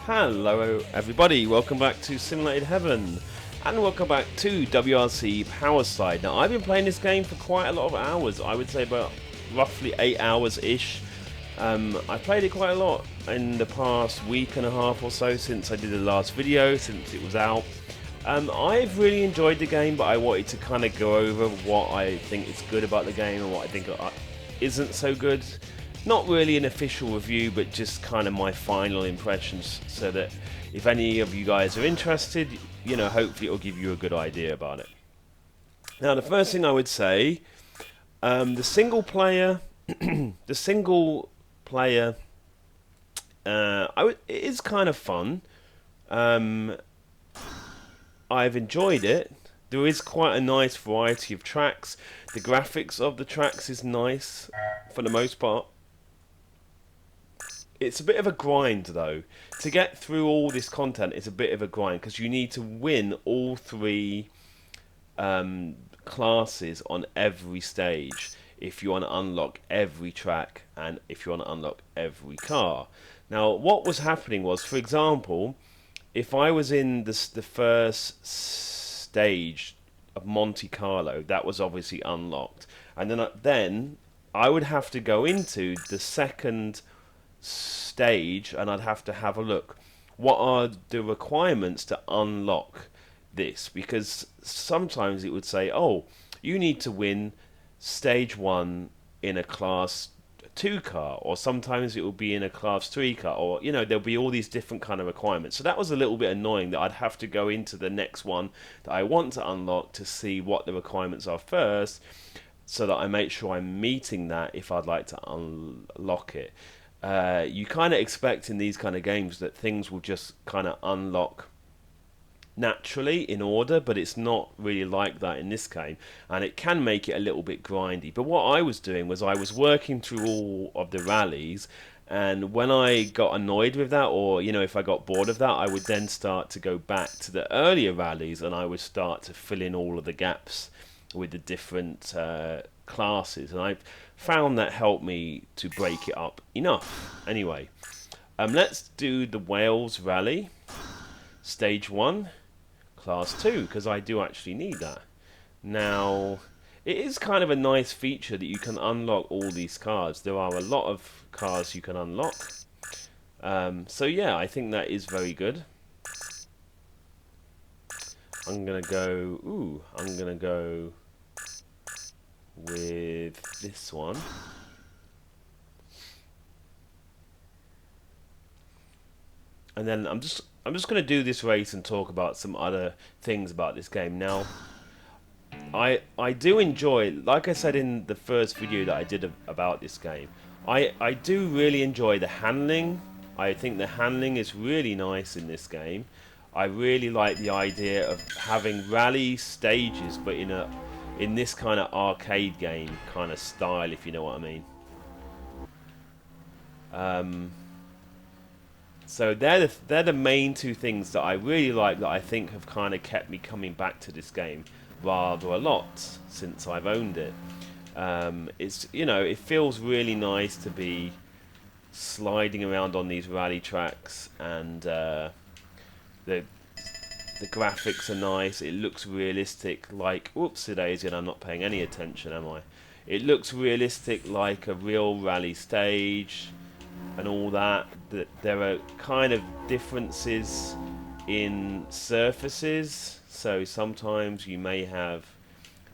Hello everybody, welcome back to Simulated Heaven, and welcome back to WRC Powerslide. Now I've been playing this game for quite a lot of hours, I would say about roughly 8 hours-ish. I played it quite a lot in the past week and a half or so since I did the last video, since it was out. I've really enjoyed the game, but I wanted to kind of go over what I think is good about the game and what I think isn't so good. Not really an official review, but just kind of my final impressions, so that if any of you guys are interested, you know, hopefully it'll give you a good idea about it. Now, the first thing I would say, the single player, it is kind of fun. I've enjoyed it. There is quite a nice variety of tracks. The graphics of the tracks is nice for the most part. It's a bit of a grind though. To get through all this content, it's a bit of a grind because you need to win all three classes on every stage if you want to unlock every track and if you want to unlock every car. Now, what was happening was, for example, if I was in the first stage of Monte Carlo, that was obviously unlocked, and then I would have to go into the second stage and I'd have to have a look. What are the requirements to unlock this? Because sometimes it would say, oh, you need to win stage 1 in a class 2 car, or sometimes it will be in a class 3 car, or you know, there'll be all these different kind of requirements. So that was a little bit annoying, that I'd have to go into the next one that I want to unlock to see what the requirements are first, so that I make sure I'm meeting that if I'd like to unlock it. You kind of expect in these kind of games that things will just kind of unlock naturally in order, but it's not really like that in this game, and it can make it a little bit grindy. But what I was doing was I was working through all of the rallies, and when I got annoyed with that, or you know, if I got bored of that, I would then start to go back to the earlier rallies and I would start to fill in all of the gaps with the different classes, and I've found that helped me to break it up enough. Anyway, let's do the Wales Rally Stage 1 Class 2, because I do actually need that. Now, it is kind of a nice feature that you can unlock all these cars. There are a lot of cars you can unlock. So yeah, I think that is very good. I'm gonna go with this one. And then I'm just going to do this race and talk about some other things about this game. Now, I do enjoy, like I said in the first video that I did about this game, I do really enjoy the handling. I think the handling is really nice in this game. I really like the idea of having rally stages, but in this kind of arcade game kind of style, if you know what I mean. So they're the main two things that I really like, that I think have kind of kept me coming back to this game rather a lot since I've owned it. It's, you know, it feels really nice to be sliding around on these rally tracks, and the graphics are nice. It looks realistic, like, whoops, today's and I'm not paying any attention, am I? It looks realistic, like a real rally stage and all that. That there are kind of differences in surfaces, so sometimes you may have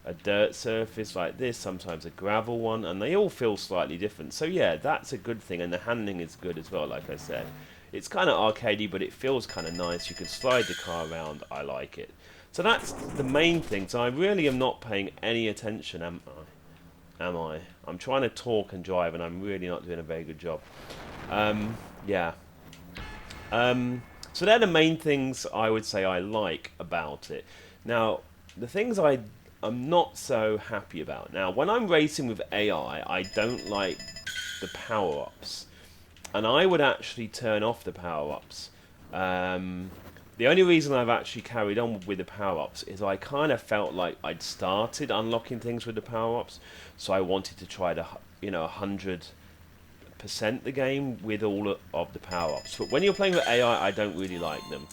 a dirt surface like this, sometimes a gravel one, and they all feel slightly different. So yeah, that's a good thing, and the handling is good as well. Like I said, it's kind of arcadey, but it feels kind of nice. You can slide the car around. I like it. So that's the main thing. So I really am not paying any attention, am I? I'm trying to talk and drive, and I'm really not doing a very good job. Yeah. So they're the main things I would say I like about it. Now, the things I'm not so happy about. Now, when I'm racing with AI, I don't like the power-ups. And I would actually turn off the power-ups. The only reason I've actually carried on with the power-ups is I kind of felt like I'd started unlocking things with the power-ups, so I wanted to try the, you know, 100 percent the game with all of the power-ups. But when you're playing with AI, I don't really like them.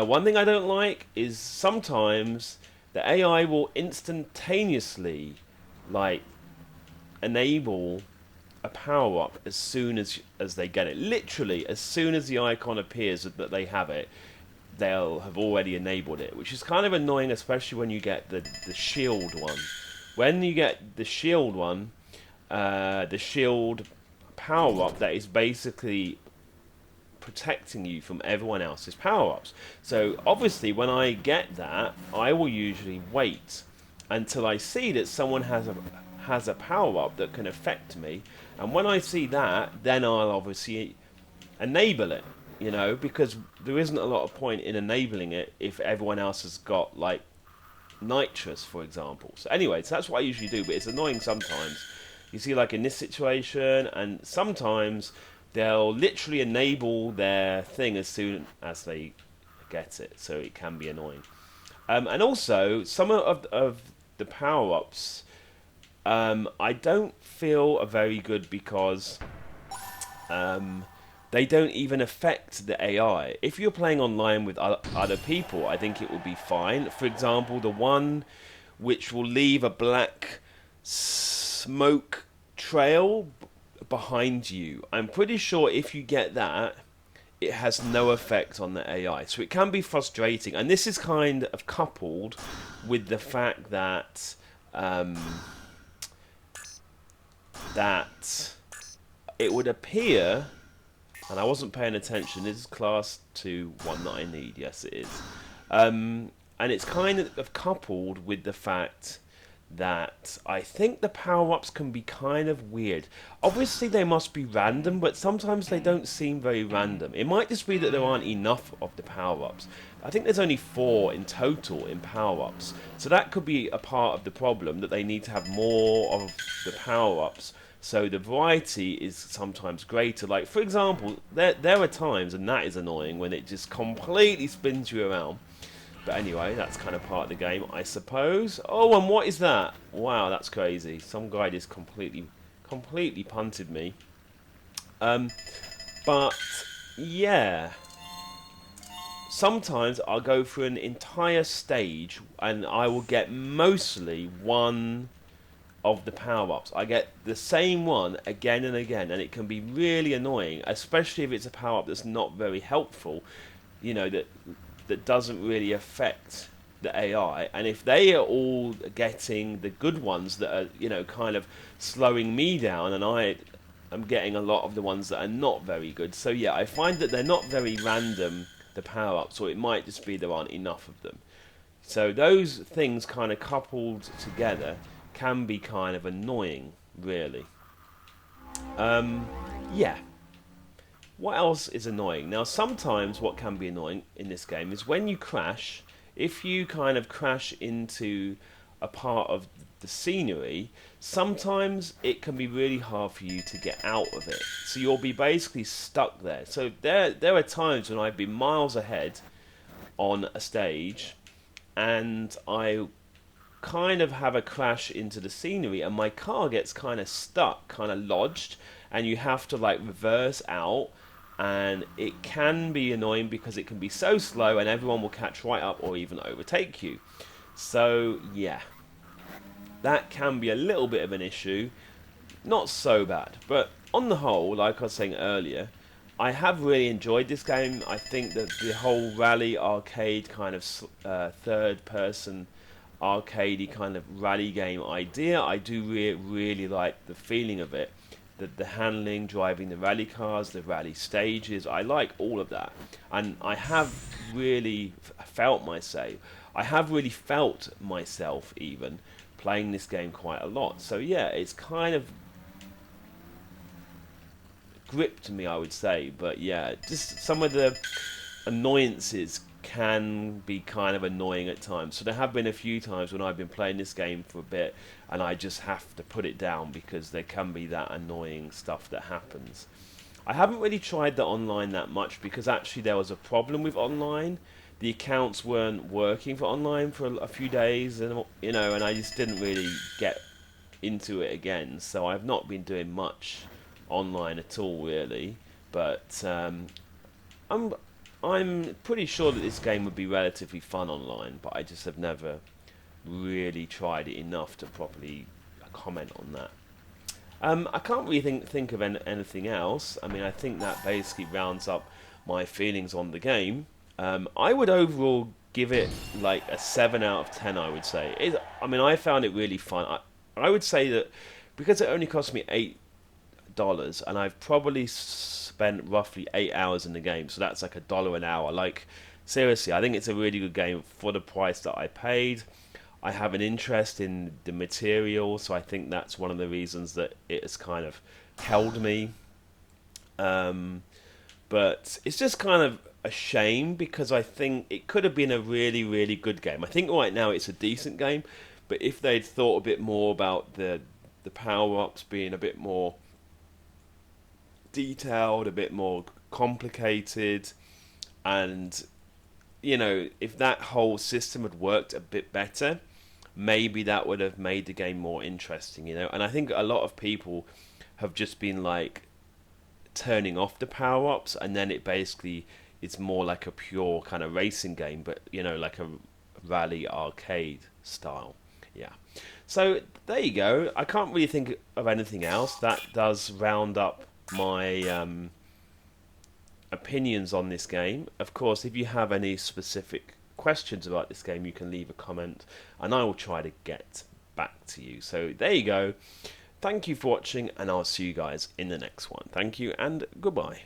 One thing I don't like is sometimes the AI will instantaneously like enable a power-up as soon as they get it. Literally, as soon as the icon appears that they have it, they'll have already enabled it, which is kind of annoying, especially when you get the shield one. When you get the shield one, the shield power-up that is basically protecting you from everyone else's power-ups. So obviously when I get that, I will usually wait until I see that someone has a power-up that can affect me, and when I see that, then I'll obviously enable it, you know, because there isn't a lot of point in enabling it if everyone else has got like nitrous, for example. So anyway, so that's what I usually do, but it's annoying sometimes. You see, like in this situation, and sometimes they'll literally enable their thing as soon as they get it, so it can be annoying. And also, some of the power-ups, I don't feel are very good because they don't even affect the AI. If you're playing online with other people, I think it would be fine. For example, the one which will leave a black smoke trail behind you. I'm pretty sure if you get that, it has no effect on the AI. So it can be frustrating. And this is kind of coupled with the fact that that it would appear, and I wasn't paying attention, this is class 2 one that I need, yes it is. And it's kind of coupled with the fact that I think the power-ups can be kind of weird. Obviously they must be random, but sometimes they don't seem very random. It might just be that there aren't enough of the power-ups. I think there's only 4 in total in power-ups, so that could be a part of the problem, that they need to have more of the power-ups, so the variety is sometimes greater. Like, for example, there are times, and that is annoying, when it just completely spins you around. But anyway, that's kind of part of the game, I suppose. Oh, and what is that? Wow, that's crazy. Some guy just completely punted me. But, yeah. Sometimes I'll go through an entire stage and I will get mostly one of the power-ups. I get the same one again and again, and it can be really annoying, especially if it's a power-up that's not very helpful, you know, that doesn't really affect the AI. And if they are all getting the good ones that are, you know, kind of slowing me down, and I am getting a lot of the ones that are not very good. So yeah, I find that they're not very random, the power-ups, or it might just be there aren't enough of them. So those things kind of coupled together can be kind of annoying, really. Yeah. What else is annoying? Now, sometimes what can be annoying in this game is when you crash, if you kind of crash into a part of the scenery, sometimes it can be really hard for you to get out of it. So you'll be basically stuck there. So there are times when I've been miles ahead on a stage, and I kind of have a crash into the scenery, and my car gets kind of stuck, kind of lodged, and you have to like reverse out. And it can be annoying because it can be so slow and everyone will catch right up or even overtake you. So yeah, that can be a little bit of an issue. Not so bad, but on the whole, like I was saying earlier, I have really enjoyed this game. I think that the whole rally arcade kind of third person arcadey kind of rally game idea, I do really like the feeling of it. The handling, driving the rally cars, the rally stages, I like all of that. And I have really felt myself, even playing this game quite a lot. So yeah, it's kind of gripped me, I would say. But yeah, just some of the annoyances can be kind of annoying at times. So there have been a few times when I've been playing this game for a bit and I just have to put it down because there can be that annoying stuff that happens. I haven't really tried the online that much because actually there was a problem with online. The accounts weren't working for online for a few days, and you know, and I just didn't really get into it again. So I've not been doing much online at all, really. But I'm I'm pretty sure that this game would be relatively fun online, but I just have never really tried it enough to properly comment on that. I can't really think of anything else. I mean, I think that basically rounds up my feelings on the game. I would overall give it like a 7 out of 10, I would say. I mean, I found it really fun. I would say that because it only cost me $8, and I've probably spent roughly 8 hours in the game, so that's like $1 an hour. Like, seriously, I think it's a really good game for the price that I paid. I have an interest in the material, so I think that's one of the reasons that it has kind of held me. But it's just kind of a shame because I think it could have been a really, really good game. I think right now it's a decent game, but if they'd thought a bit more about the power-ups being a bit more detailed, a bit more complicated, and if that whole system had worked a bit better, maybe that would have made the game more interesting. And I think a lot of people have just been like turning off the power-ups, and then it basically it's more like a pure kind of racing game, but like a rally arcade style. Yeah. So there you go. I can't really think of anything else. That does round up my opinions on this game. Of course, if you have any specific questions about this game, you can leave a comment and I will try to get back to you. So there you go. Thank you for watching, and I'll see you guys in the next one. Thank you and goodbye.